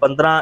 15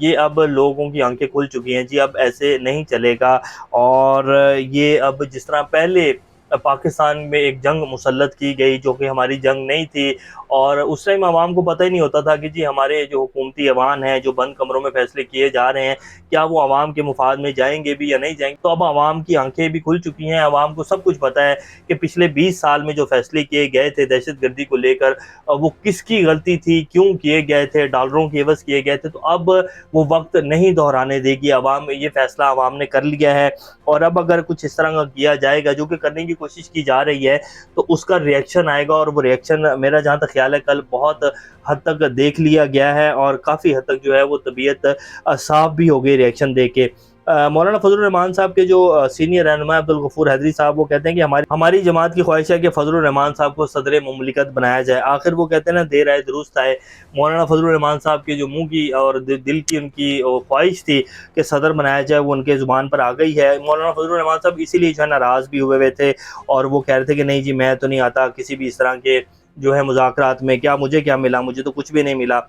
یہ اب لوگوں کی آنکھیں کھل چکی ہیں جی، اب ایسے نہیں چلے گا۔ اور یہ اب جس طرح پہلے پاکستان میں ایک جنگ مسلط کی گئی جو کہ ہماری جنگ نہیں تھی، اور اس ٹائم عوام کو پتہ ہی نہیں ہوتا تھا کہ جی ہمارے جو حکومتی ایوان ہیں، جو بند کمروں میں فیصلے کیے جا رہے ہیں، کیا وہ عوام کے مفاد میں جائیں گے بھی یا نہیں جائیں گے۔ تو اب عوام کی آنکھیں بھی کھل چکی ہیں، عوام کو سب کچھ پتہ ہے کہ پچھلے 20 سال میں جو فیصلے کیے گئے تھے دہشت گردی کو لے کر، وہ کس کی غلطی تھی، کیوں کیے گئے تھے، ڈالروں کے عوض کیے گئے تھے۔ تو اب وہ وقت نہیں دہرانے دے گی عوام، یہ فیصلہ عوام نے کر لیا ہے، اور اب اگر کچھ اس طرح کا کیا جائے گا جو کہ کرنے کی کوشش کی جا رہی ہے تو اس کا ریئیکشن آئے گا، اور وہ ریئیکشن میرا جہاں تک خیال ہے کل بہت حد تک دیکھ لیا گیا ہے، اور کافی حد تک جو ہے وہ طبیعت صاف بھی ہو گئی ریئیکشن دیکھ کے۔ مولانا فضل الرحمان صاحب کے جو سینئر رہنما عبدالغفور حیدری صاحب، وہ کہتے ہیں کہ ہماری جماعت کی خواہش ہے کہ فضل الرحمان صاحب کو صدر مملکت بنایا جائے۔ آخر وہ کہتے ہیں نا، دیر آئے درست آئے۔ مولانا فضل الرحمان صاحب کے جو منہ کی اور دل کی ان کی خواہش تھی کہ صدر بنایا جائے، وہ ان کے زبان پر آ گئی ہے۔ مولانا فضل الرحمان صاحب اسی لیے جو ہے ناراض بھی ہوئے تھے، اور وہ کہہ رہے تھے کہ نہیں جی میں تو نہیں آتا کسی بھی اس طرح کے جو ہے مذاکرات میں، کیا مجھے کیا ملا، مجھے تو کچھ بھی نہیں ملا۔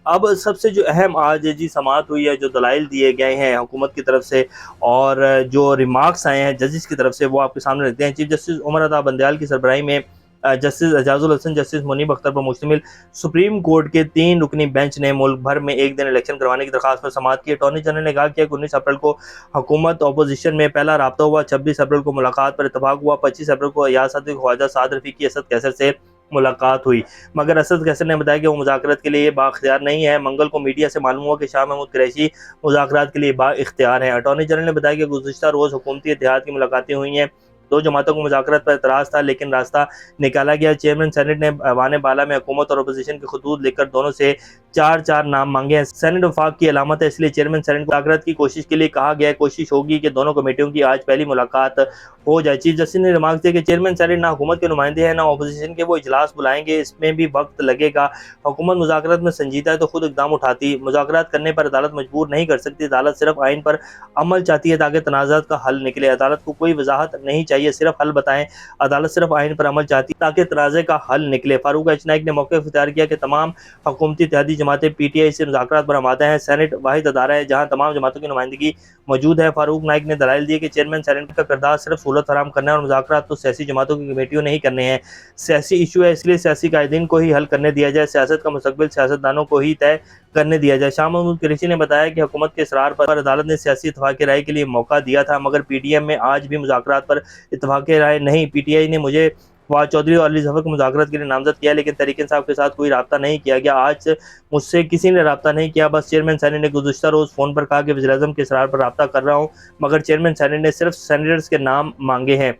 اب سب سے جو اہم آج جی سماعت ہوئی ہے، جو دلائل دیے گئے ہیں حکومت کی طرف سے اور جو ریمارکس آئے ہیں ججز کی طرف سے، وہ آپ کے سامنے رکھتے ہیں۔ چیف جسٹس عمر عطا بندیال کی سربراہی میں جسٹس اعجاز الحسن، جسٹس منیب اختر پر مشتمل سپریم کورٹ کے 3 رکنی بینچ نے ملک بھر میں ایک دن الیکشن کروانے کی درخواست پر سماعت کی۔ اٹارنی جنرل نے کہا کہ 19 اپریل کو حکومت اپوزیشن میں پہلا رابطہ ہوا، 26 اپریل کو ملاقات پر اتفاق ہوا، 25 اپریل کو ایاز صدر خواجہ سعد رفیقی اسد کیسر سے ملاقات ہوئی، مگر اسد کیسر نے بتایا کہ وہ مذاکرات کے لیے بااختیار نہیں ہے۔ منگل کو میڈیا سے معلوم ہوا کہ شاہ محمود قریشی مذاکرات کے لیے بااختیار ہیں۔ اٹارنی جنرل نے بتایا کہ گزشتہ روز حکومتی اتحاد کی ملاقاتیں ہوئی ہیں، 2 جماعتوں کو مذاکرات پر اعتراض تھا لیکن راستہ نکالا گیا۔ چیئرمین سینٹ نے ایوان بالا میں حکومت اور اپوزیشن کے خطوط لکھ کر دونوں سے 4 نام مانگے ہیں۔ سینٹ وفاق کی علامت ہے، اس لیے چیئرمین سینٹ کو مذاکرات کی کوشش کے لیے کہا گیا ہے۔ کوشش ہوگی کہ دونوں کمیٹیوں کی آج پہلی ملاقات ہو جائے۔ چیف جسٹس نے ریمارک دیا کہ چیئرمین سینٹ نہ حکومت کے نمائندے ہیں نہ اپوزیشن کے، وہ اجلاس بلائیں گے، اس میں بھی وقت لگے گا۔ حکومت مذاکرات میں سنجیدہ ہے تو خود اقدام اٹھاتی، مذاکرات کرنے پر عدالت مجبور نہیں کر سکتی۔ عدالت صرف آئین پر عمل چاہتی ہے تاکہ تنازعات کا حل نکلے۔ عدالت کو کوئی وضاحت نہیں چاہیے، صرف حل بتائیں۔ عدالت صرف آئین پر عمل چاہتی ہے تاکہ تنازع کا حل نکلے۔ فاروق ایچ نائک نے موقف اختیار کیا کہ تمام حکومتی اتحادی جماعتیں پی ٹی آئی سے مذاکرات پر آمادہ ہیں۔ سینٹ واحد ادارہ ہے جہاں تمام جماعتوں کی نمائندگی موجود ہے۔ فاروق نائک نے دلائل دیے کہ چیئرمین سینٹ کا کردار صرف سہولت فراہم کرنا ہے، اور مذاکرات تو سیاسی جماعتوں کی کمیٹیوں نے ہی کرنے ہیں۔ سیاسی ایشو ہے، اس لیے سیاسی قائدین کو ہی حل کرنے دیا جائے، سیاست کا مستقبل سیاستدانوں کو ہی طے کرنے دیا جائے۔ شاہ محمود قریشی نے بتایا کہ حکومت کے اصرار پر عدالت نے سیاسی اتفاق رائے کے لیے موقع دیا تھا، مگر پی ڈی ایم میں آج بھی مذاکرات پر اتفاق رائے نہیں۔ پی ٹی آئی نے مجھے فواد چودھری اور علی ظفر کو مذاکرات کے لیے نامزد کیا، لیکن تحریک انصاف کے ساتھ کوئی رابطہ نہیں کیا گیا۔ آج مجھ سے کسی نے رابطہ نہیں کیا، بس چیئرمین سینٹ نے گزشتہ روز فون پر کہا کہ وزیراعظم کے اصرار پر رابطہ کر رہا ہوں، مگر چیئرمین سینٹ نے صرف سینیٹرز کے نام مانگے ہیں۔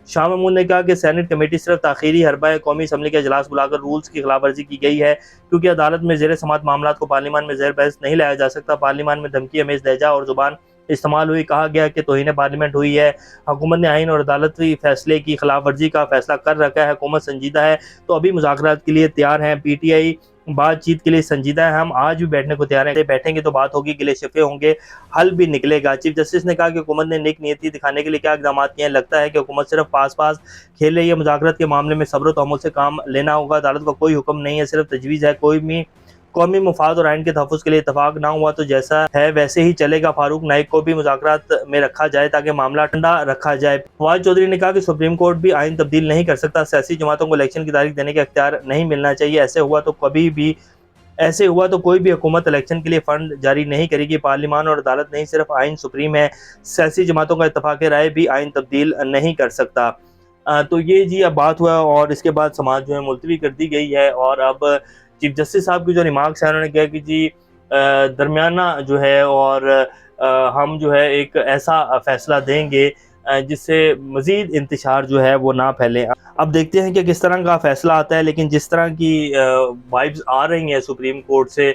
شاہ محمود نے کہا کہ سینٹ کمیٹی صرف تاخیری حربہ ہے، قومی اسمبلی کا اجلاس بلا کر رولز کی خلاف ورزی کی گئی ہے، کیونکہ عدالت میں زیر سماعت معاملات کو پارلیمان میں زیر بحث نہیں لایا جا سکتا۔ پارلیمان میں دھمکی امیز لہجہ اور زبان استعمال ہوئی، کہا گیا کہ توہین پارلیمنٹ ہوئی ہے۔ حکومت نے آئین اور عدالتی فیصلے کی خلاف ورزی کا فیصلہ کر رکھا ہے، حکومت سنجیدہ ہے تو ابھی مذاکرات کے لیے تیار ہیں۔ پی ٹی آئی بات چیت کے لیے سنجیدہ ہے، ہم آج بھی بیٹھنے کو تیار ہیں، بیٹھیں گے تو بات ہوگی، گلے شفے ہوں گے، حل بھی نکلے گا۔ چیف جسٹس نے کہا کہ حکومت نے نیک نیتی دکھانے کے لیے کیا اقدامات کیے ہیں، لگتا ہے کہ حکومت صرف پاس کھیل رہی ہے۔ مذاکرات کے معاملے میں صبر و تحمل سے کام لینا ہوگا، عدالت کا کوئی حکم نہیں ہے، صرف تجویز ہے۔ قومی مفاد اور آئین کے تحفظ کے لیے اتفاق نہ ہوا تو جیسا ہے ویسے ہی چلے گا۔ فاروق نائک کو بھی مذاکرات میں رکھا جائے تاکہ معاملہ ٹھنڈا رکھا جائے۔ فواد چودھری نے کہا کہ سپریم کورٹ بھی آئین تبدیل نہیں کر سکتا، سیاسی جماعتوں کو الیکشن کی تاریخ دینے کا اختیار نہیں ملنا چاہیے، ایسے ہوا تو کوئی بھی حکومت الیکشن کے لیے فنڈ جاری نہیں کرے گی۔ پارلیمان اور عدالت نہیں، صرف آئین سپریم ہے، سیاسی جماعتوں کا اتفاق رائے بھی آئین تبدیل نہیں کر سکتا۔ تو یہ جی اب بات ہوا، اور اس کے بعد سماعت جو ہے ملتوی کر دی گئی ہے، اور اب چیف جسٹس صاحب کی جو ریمارکس ہیں انہوں نے کہا کہ جی درمیانہ جو ہے اور ہم جو ہے ایک ایسا فیصلہ دیں گے جس سے مزید انتشار جو ہے وہ نہ پھیلے۔ اب دیکھتے ہیں کہ کس طرح کا فیصلہ آتا ہے، لیکن جس طرح کی وائبز آ رہی ہیں سپریم کورٹ سے،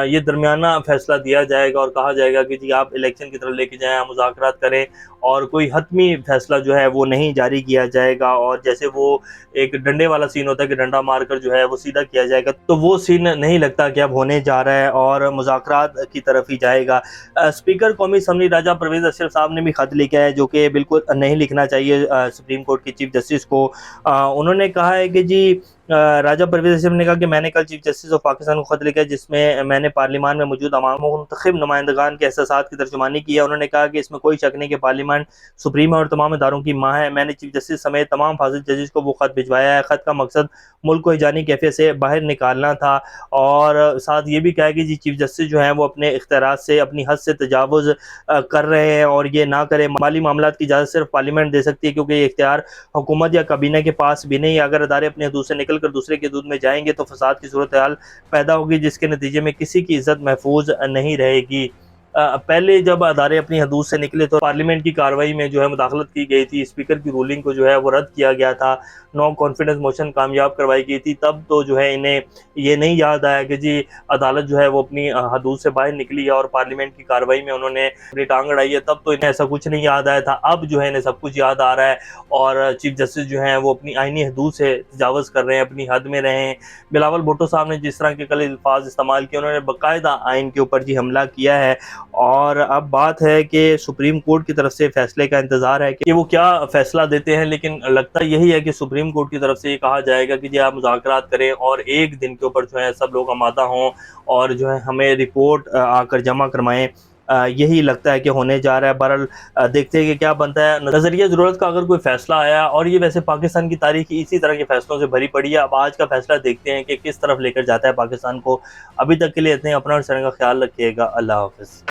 یہ درمیانہ فیصلہ دیا جائے گا اور کہا جائے گا کہ جی آپ الیکشن کی طرف لے کے جائیں، مذاکرات کریں، اور کوئی حتمی فیصلہ جو ہے وہ نہیں جاری کیا جائے گا، اور جیسے وہ ایک ڈنڈے والا سین ہوتا ہے کہ ڈنڈا مار کر جو ہے وہ سیدھا کیا جائے گا، تو وہ سین نہیں لگتا کہ اب ہونے جا رہا ہے اور مذاکرات کی طرف ہی جائے گا۔ اسپیکر قومی اسمبلی راجہ پرویز اشرف صاحب نے بھی خط لکھا ہے، جو کہ بالکل نہیں لکھنا چاہیے سپریم کورٹ کے چیف جسٹس کو۔ انہوں نے کہا ہے کہ جی راجہ پرویز اشرف نے کہا کہ میں نے کل چیف جسٹس آف پاکستان کو خط لکھا ہے، جس میں میں نے پارلیمان میں موجود عوام و منتخب نمائندگان کے احساسات کی ترجمانی کی ہے۔ انہوں نے کہا کہ اس میں کوئی شک نہیں کہ پارلیمان سپریم اور تمام اداروں کی ماں ہے۔ میں نے چیف جسٹس سمیت تمام فاضل ججز کو وہ خط بھجوایا ہے۔ خط کا مقصد ملک کو ہیجانی کیفیت سے باہر نکالنا تھا، اور ساتھ یہ بھی کہا کہ جی چیف جسٹس جو ہیں وہ اپنے اختیارات سے اپنی حد سے تجاوز کر رہے ہیں، اور یہ نہ کریں۔ مالی معاملات کی اجازت صرف پارلیمنٹ دے سکتی ہے، کیونکہ یہ اختیار حکومت یا کابینہ کے پاس بھی نہیں ہے۔ اگر ادارے اپنی حدود سے نکل کر دوسرے کی حدود میں جائیں گے تو فساد کی صورتحال پیدا ہوگی، جس کے نتیجے میں کسی کی عزت محفوظ نہیں رہے گی۔ پہلے جب ادارے اپنی حدود سے نکلے تو پارلیمنٹ کی کارروائی میں جو ہے مداخلت کی گئی تھی، اسپیکر کی رولنگ کو جو ہے وہ رد کیا گیا تھا، نو کانفیڈنس موشن کامیاب کروائی گئی تھی، تب تو جو ہے انہیں یہ نہیں یاد آیا کہ جی عدالت جو ہے وہ اپنی حدود سے باہر نکلی ہے اور پارلیمنٹ کی کارروائی میں انہوں نے اپنی ٹانگ اڑائی ہے، تب تو انہیں ایسا کچھ نہیں یاد آیا تھا۔ اب جو ہے انہیں سب کچھ یاد آ رہا ہے، اور چیف جسٹس جو ہیں وہ اپنی آئینی حدود سے تجاوز کر رہے ہیں، اپنی حد میں رہیں۔ بلاول بھٹو صاحب نے جس طرح کے کل الفاظ استعمال کیے، انہوں نے باقاعدہ آئین کے اوپر جی حملہ کیا ہے، اور اب بات ہے کہ سپریم کورٹ کی طرف سے فیصلے کا انتظار ہے کہ وہ کیا فیصلہ دیتے ہیں، لیکن لگتا یہی ہے کہ سپریم کورٹ کی طرف سے یہ کہا جائے گا کہ جی آپ مذاکرات کریں اور ایک دن کے اوپر جو ہے سب لوگ آمادہ ہوں اور جو ہے ہمیں رپورٹ آ کر جمع کروائیں۔ یہی لگتا ہے کہ ہونے جا رہا ہے۔ بہرحال دیکھتے ہیں کہ کیا بنتا ہے۔ نظریہ ضرورت کا اگر کوئی فیصلہ آیا، اور یہ ویسے پاکستان کی تاریخ اسی طرح کے فیصلوں سے بھری پڑی ہے، اب آج کا فیصلہ دیکھتے ہیں کہ کس طرف لے کر جاتا ہے پاکستان کو۔ ابھی تک کے لیے اتنے، اپنا اور سرنگ کا خیال رکھیے گا۔ اللہ حافظ۔